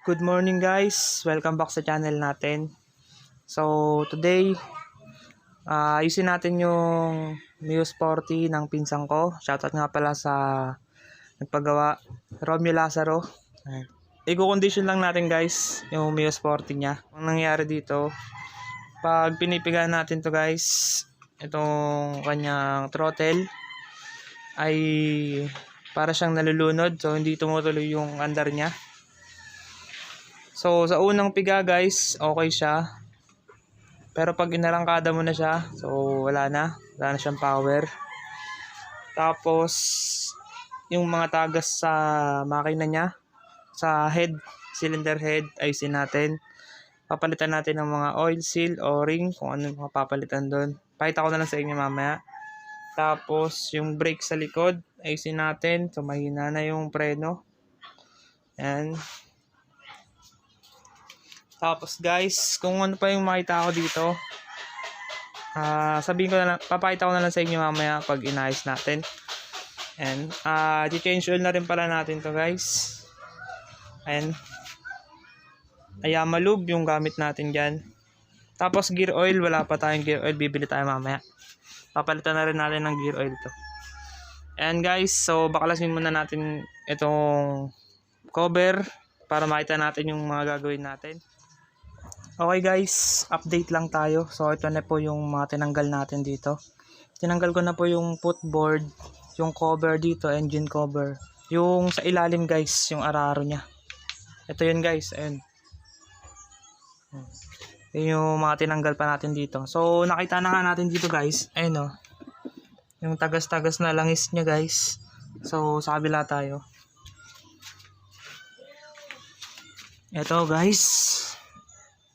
Good morning guys, welcome back sa channel natin. So today, ayusin natin yung Mio Sporty ng pinsan ko. Shoutout nga pala sa nagpagawa, Romeo Lazaro. I-condition lang natin guys yung Mio Sporty niya. Ang nangyayari dito, pag pinipiga natin to guys, itong kanyang throttle ay para siyang nalulunod, so hindi tumutuloy yung andar niya. So sa unang piga guys, okay siya. Pero pag inarangkada mo na siya, so wala na siyang power. Tapos yung mga tagas sa makina niya, sa head, cylinder head, ayusin natin. Papalitan natin ng mga oil seal, o-ring, kung ano yung papalitan doon. Pakita ko na lang sa inyo mamaya. Tapos yung brake sa likod, ayusin natin. So mahina na yung preno. Ayan. Tapos guys, kung ano pa yung makita ko dito, sabihin ko na lang, papakita ko na lang sa inyo mamaya pag inayos natin. And i-change oil na rin pala natin to guys. And Ayama lube yung gamit natin dyan. Tapos gear oil, wala pa tayong gear oil, bibili tayo mamaya. Papalitan na rin natin ng gear oil to. And guys, so baklasin muna natin itong cover para makita natin yung mga gagawin natin. Okay guys, update lang tayo. So ito na po yung mga tinanggal natin dito. Tinanggal ko na po yung footboard, yung cover dito, engine cover. Yung sa ilalim guys, yung araro niya. Ito yun guys, ayun. Yun yung mga tinanggal pa natin dito. So nakita na nga natin dito guys, ayun o. Yung tagas-tagas na langis niya guys. So sa kabila tayo. Ito guys.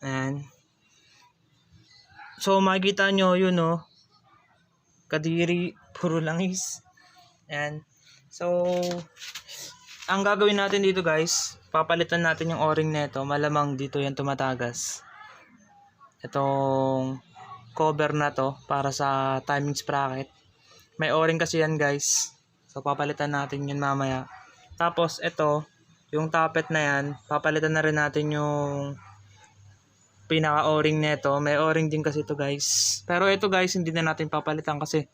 Ayan. So makikita nyo yun o. Kadiri, puro langis. Ayan. So ang gagawin natin dito guys, papalitan natin yung o-ring nito. Malamang dito yan tumatagas. Itong cover na to para sa timing sprocket. May o-ring kasi yan guys. So papalitan natin yun mamaya. Tapos ito, yung tappet na yan, papalitan na rin natin yung pinaka o-ring nito. May o-ring din kasi ito guys. Pero ito guys, hindi na natin papalitan kasi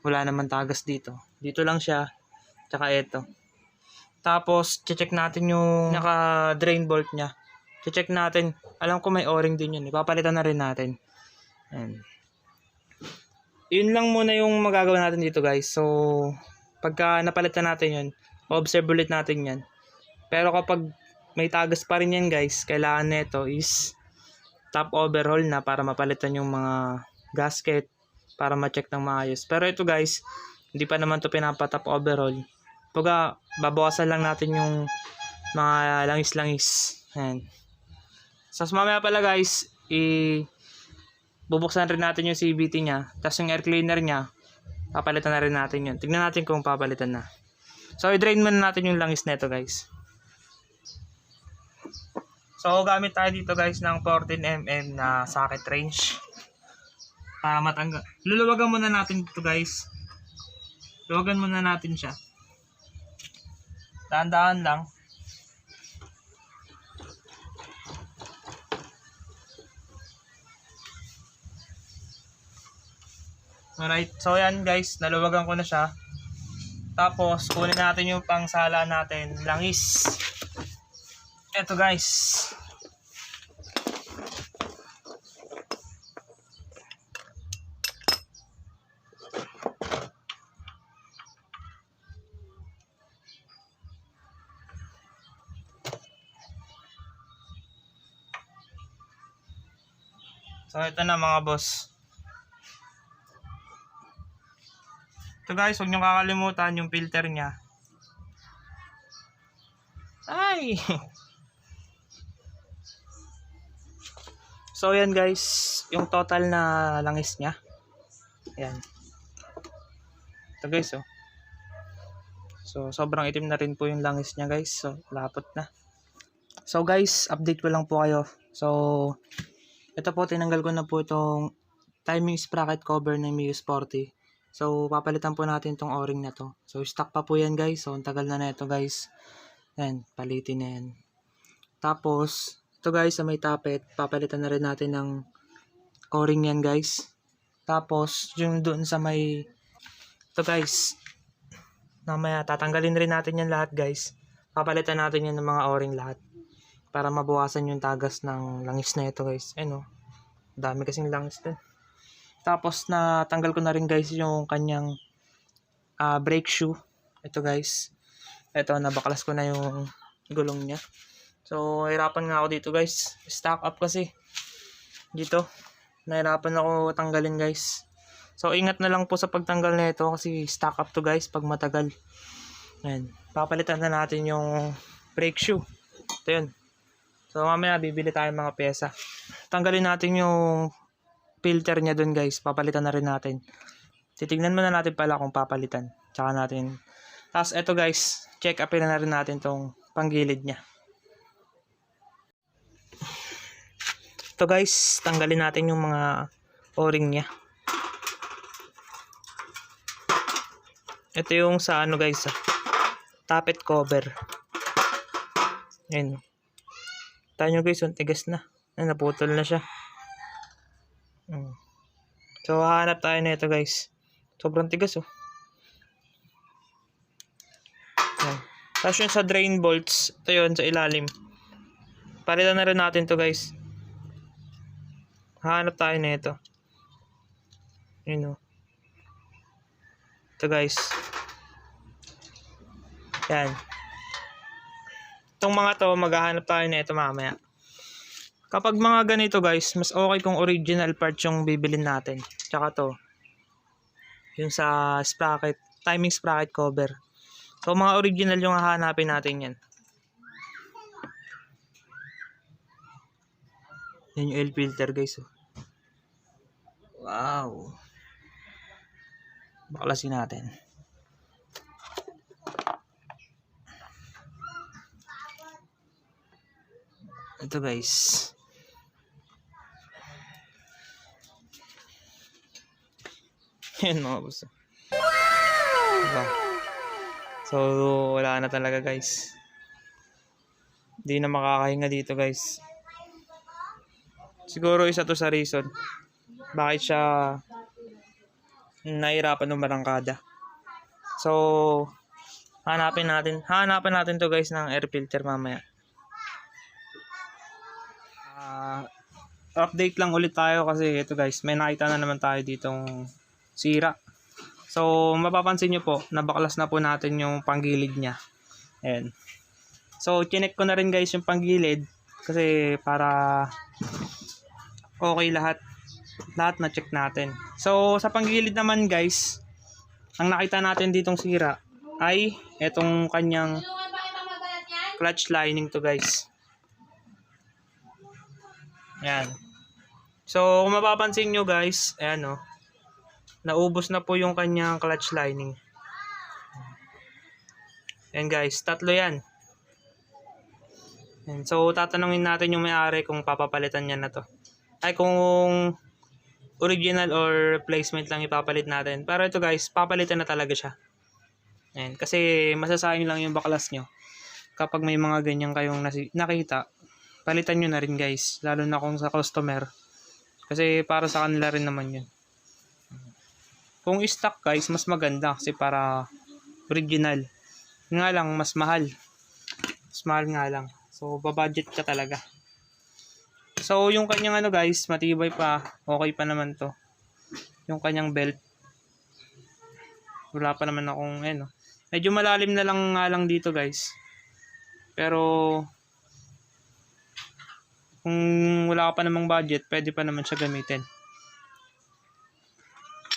wala naman tagas dito. Dito lang siya. Tsaka ito. Tapos check natin yung naka drain bolt nya. Check natin. Alam ko may o-ring din yun. Papalitan na rin natin. Ayan. Yun lang muna yung magagawa natin dito guys. So pagka napalitan natin yun, observe ulit natin yan. Pero kapag may tagas pa rin yan guys, kailangan nito is top overhaul na para mapalitan yung mga gasket para ma-check ng maayos. Pero ito guys, hindi pa naman to pinapa-top overhaul. Pagka babawasan lang natin yung mga langis-langis. Ayan. So mamaya pala guys, bubuksan rin natin yung CVT nya. Tapos yung air cleaner nya, papalitan na rin natin yun. Tignan natin kung papalitan na. So i-drain muna natin yung langis neto guys. So gamit tayo dito guys ng 14mm na socket wrench para matanggal. Luluwagan muna natin dito guys. Luwagan muna natin siya. Dahan-dahan lang. Alright, so yan guys, naluwagan ko na siya. Tapos kunin natin yung pangsala natin, langis. Eto guys. So ito na mga boss. Ito guys, huwag nyo kakalimutan yung filter nya. Ay! So yan guys, yung total na langis nya. Ayan. Ito guys oh. So sobrang itim na rin po yung langis nya guys. So lapot na. So guys, update ko lang po kayo. So ito po, tinanggal ko na po itong timing sprocket cover ng Mio Sporty. So papalitan po natin itong o-ring na to. So stock pa po yan guys. So ang tagal na ito guys. Ayan, palitin na yan. Tapos, ito guys sa may tapet, papalitan na rin natin ng o-ring yan guys. Tapos, yung doon sa may, ito guys, mamaya tatanggalin rin natin yan lahat guys. Papalitan natin yan ng mga o-ring lahat. Para mabawasan yung tagas ng langis na ito guys. Ayun o, dami kasing langis din. Tapos, natanggal ko na rin guys yung kanyang brake shoe. Ito guys. Ito, nabaklas ko na yung gulong niya. So, hirapan nga ako dito guys. Stock up kasi. Dito. Nahirapan ako tanggalin guys. So, ingat na lang po sa pagtanggal na ito kasi stock up to guys pag matagal. Ayan. Papalitan na natin yung brake shoe. Ito yun. So, mamaya bibili tayo mga pyesa. Tanggalin natin yung filter niya dun guys. Papalitan na rin natin. Titignan muna natin pala kung papalitan. Tsaka natin. Tapos, ito guys. Check upin na rin natin tong panggilid niya. Ito guys, tanggalin natin yung mga o-ring niya. Ito yung sa ano guys, tappet cover. Ayan. Tayo nyo guys, yung tigas na. Ay, naputol na siya. So, hahanap tayo na ito guys. Sobrang tigas oh. Ayan. Tapos yung sa drain bolts, ito yun sa ilalim. Palitan na rin natin to guys. Hanap tayo na ito. Yun o. Ito guys. Yan. Itong mga to, maghahanap tayo na ito mamaya. Kapag mga ganito guys, mas okay kung original part yung bibilin natin. Tsaka to. Yung sa sprocket, timing sprocket cover. So mga original yung hahanapin natin yan. Yan yung oil filter guys oh. Wow. Baklasin natin. Ito guys. Yan mga boss. Diba? So wala na talaga guys. Hindi na makakahinga dito guys. Siguro isa to sa reason bakit siya nahirapan ng barangkada. So, hanapan natin to guys ng air filter mamaya. Update lang ulit tayo kasi ito guys, may nakita na naman tayo ditong sira. So, mapapansin nyo po, nabaklas na po natin yung panggilid niya. Ayan. So, chinek ko na rin guys yung panggilid kasi para okay lahat na check natin. So sa panggilid naman guys, ang nakita natin ditong sira ay etong kanyang clutch lining to guys. Ayan. So kung mapapansin nyo guys, ayan o, naubos na po yung kanyang clutch lining. Ayan guys, tatlo yan. Ayan. So tatanungin natin yung may-ari kung papapalitan niya na to. Ay kung original or replacement lang ipapalit natin. Pero ito guys, papalitan na talaga siya. Ayan, kasi masasayang lang yung baklas nyo. Kapag may mga ganyan kayong nakita, palitan nyo na rin guys. Lalo na kung sa customer. Kasi para sa kanila rin naman yun. Kung stock guys, mas maganda kasi para original. Nga lang, mas mahal. Mas mahal nga lang. So, babudget ka talaga. So, yung kanyang ano guys, matibay pa. Okay pa naman to. Yung kanyang belt. Wala pa naman akong, ano. Medyo malalim na lang nga lang dito guys. Pero, kung wala ka pa namang budget, pwede pa naman siya gamitin.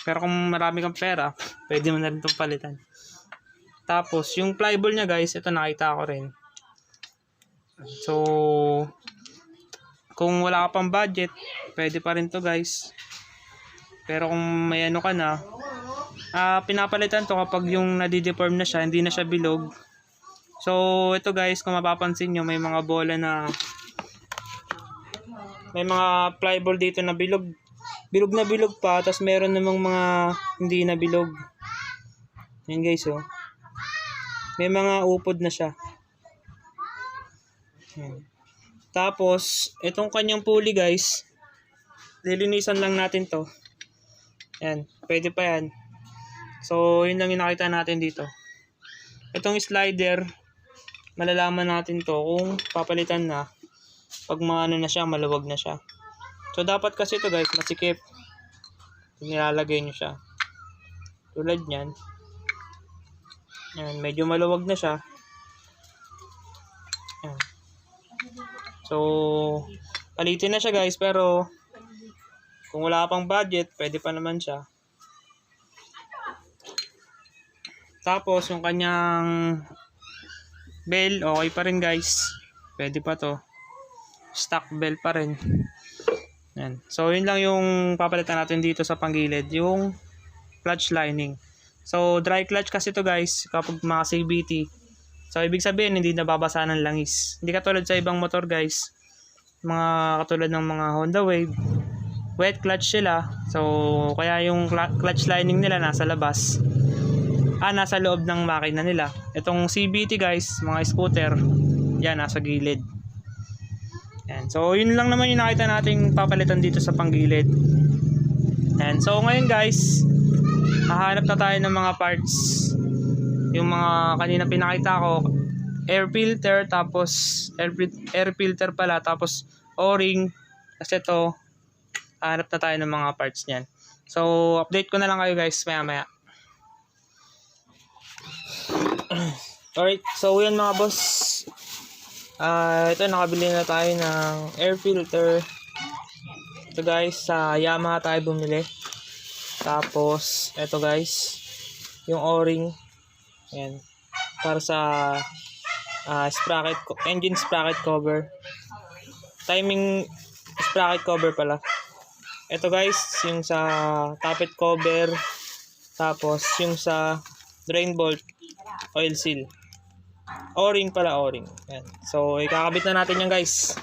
Pero kung marami kang pera, pwede mo na rin itong palitan. Tapos, yung flyball niya guys, ito nakita ko rin. So, kung wala ka pang budget, pwede pa rin to guys. Pero kung may ano ka na, pinapalitan to kapag yung nadideform na siya, hindi na siya bilog. So, ito guys, kung mapapansin nyo, may mga bola na, may mga flyball dito na bilog. Bilog na bilog pa, tapos meron namang mga hindi na bilog. Yan guys, oh. May mga upod na siya. Yan. Tapos, itong kanyang pulley guys, lilinisan lang natin to. Yan, pwede pa yan. So, yun lang yung nakita natin dito. Itong slider, malalaman natin to kung papalitan na pag maano na siya, maluwag na siya. So, dapat kasi to guys, masikip. Nilalagay nyo siya. Tulad nyan. Yan, medyo maluwag na siya. Yan. So, palitin na siya guys, pero kung wala pang budget, pwede pa naman siya. Tapos, yung kanyang bell, okay pa rin guys. Pwede pa to. Stock bell pa rin. Yan. So, yun lang yung papalitan natin dito sa panggilid. Yung clutch lining. So, dry clutch kasi to guys, kapag mga CVT. So, ibig sabihin, hindi nababasa ng langis. Hindi katulad sa ibang motor guys. Mga katulad ng mga Honda Wave. Wet clutch sila. So, kaya yung clutch lining nila nasa labas. Nasa loob ng makina nila. Itong CVT guys, mga scooter, yan, nasa gilid. Yan. So, yun lang naman yung nakita nating papalitan dito sa panggilid. And so, ngayon guys, hahanap na tayo ng mga parts. Yung mga kanina pinakita ko, air filter, tapos air filter pala, tapos o-ring. Kasi ito, hahanap na tayo ng mga parts niyan. So, update ko na lang kayo guys maya-maya. Alright, so yun mga boss. Ito, nakabili na tayo ng air filter. Ito guys, sa Yamaha tayo bumili. Tapos, ito guys, yung o-ring. Ayan, para sa sprocket, engine sprocket cover. Timing sprocket cover pala. Ito guys, yung sa tappet cover. Tapos, yung sa drain bolt, oil seal. O-ring pala, o-ring. Ayan. So, ikakabit na natin yan guys.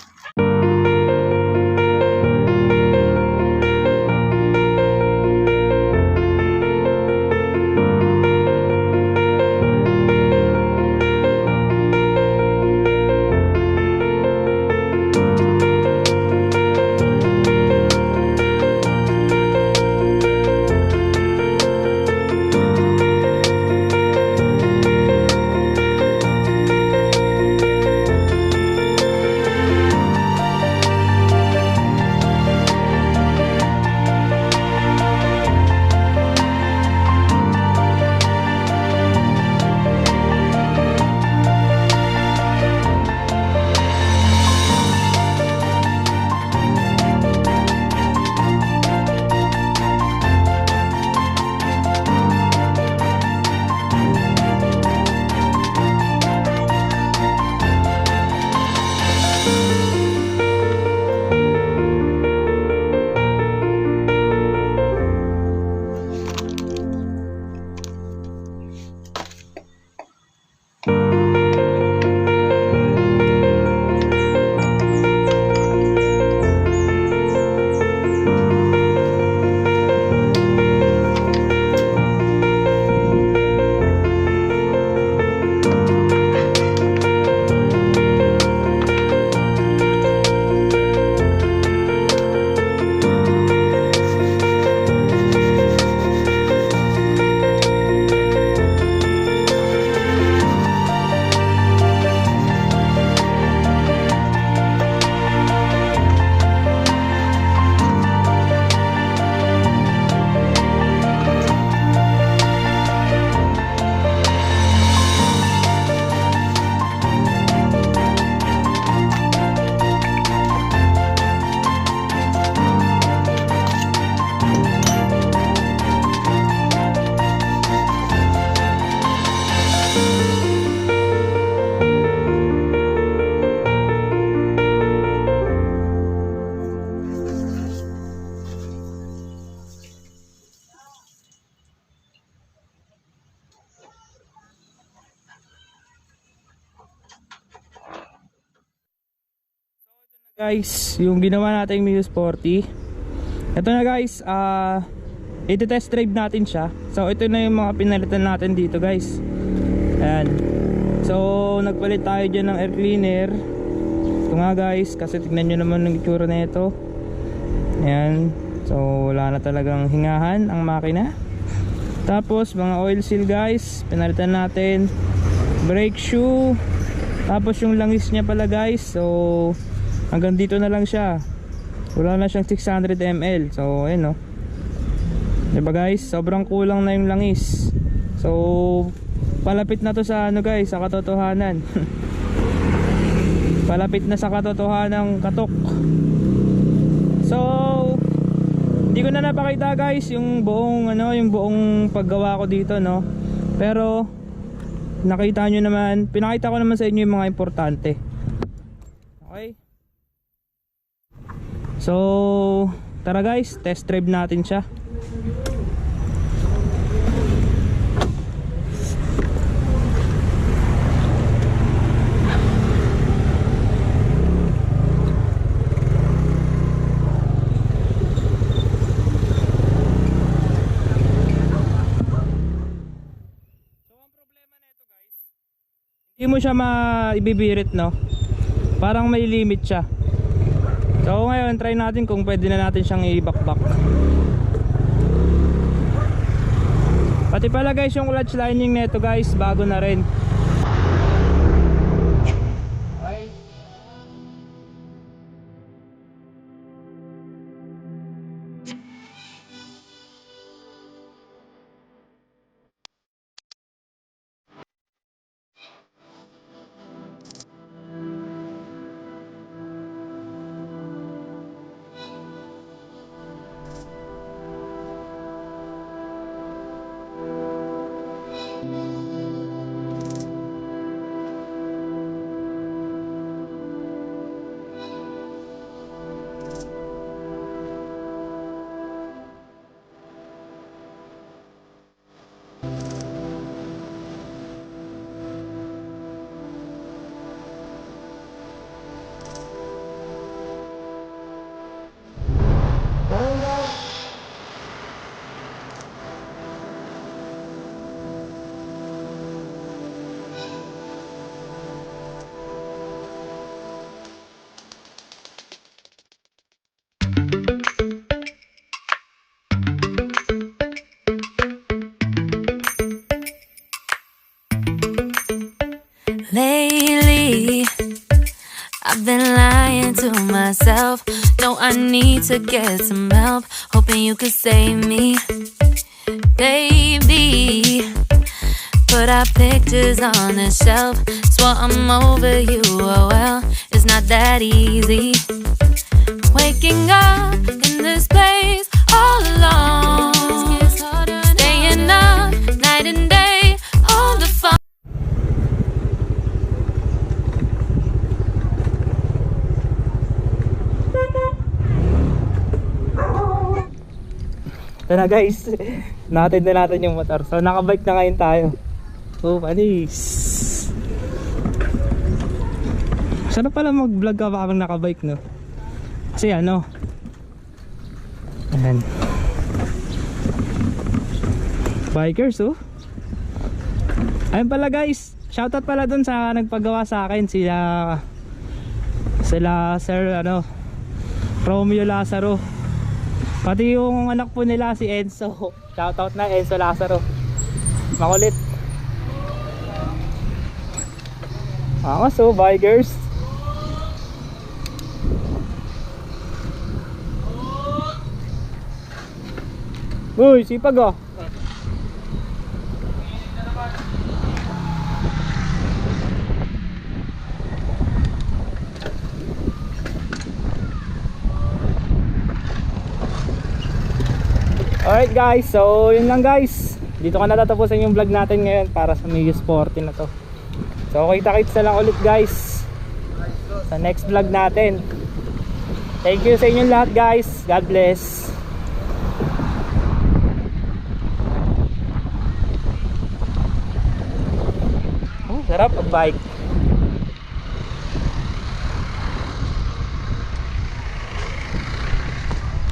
Guys, yung ginawa nating Mio Sporty. Ito na guys, iti-test drive natin siya. So ito na yung mga pinalitan natin dito guys. Ayan. So nagpalit tayo dyan ng air cleaner. ko nga guys, kasi tignan nyo naman ng itsura na ito. Ayan, so wala na talagang hingahan ang makina. Tapos mga oil seal guys, pinalitan natin. Brake shoe. Tapos yung langis niya pala guys, so hanggang dito na lang siya. Wala na siyang 600 ml. So ayun, no. Diba guys, sobrang kulang na yung langis. So palapit na to sa ano guys, sa katotohanan. Palapit na sa katotohanan ng katok. So hindi ko na napakita guys yung buong ano, yung buong paggawa ko dito, no. Pero nakita nyo naman, pinakita ko naman sa inyo yung mga importante. Okay. So tara guys, test drive natin siya. Hindi mo siya maibibirit, no? Parang may limit siya. So ngayon try natin kung pwede na natin siyang i-back-back. Pati pala guys yung clutch lining nito guys, bago na rin. Lately, I've been lying to myself. No, I need to get some help. Hoping you could save me, baby. Put our pictures on the shelf. Swore I'm over you, oh well, it's not that easy. Waking up in this place all alone, staying up night and day on the phone. Ito na guys, natin na natin yung motor. So nakabike na ngayon tayo. So panis. Sarap pala mag vlog ka habang nakabike, no? Kasi ano, ayan, bikers, oh. Ayun pala guys, shoutout pala dun sa nagpagawa sa akin, sila Sir ano, Romeo Lazaro. Pati yung anak po nila si Enzo. Shoutout na Enzo Lazaro. Makulit. So bikers. Uy, sipag oh. Alright guys, so yun lang guys. Dito ko natatapusin yung vlog natin ngayon para sa Mio Sporty na to. So kita-kits na lang ulit guys sa next vlog natin. Thank you sa inyong lahat guys. God bless. Sarap mag-bike.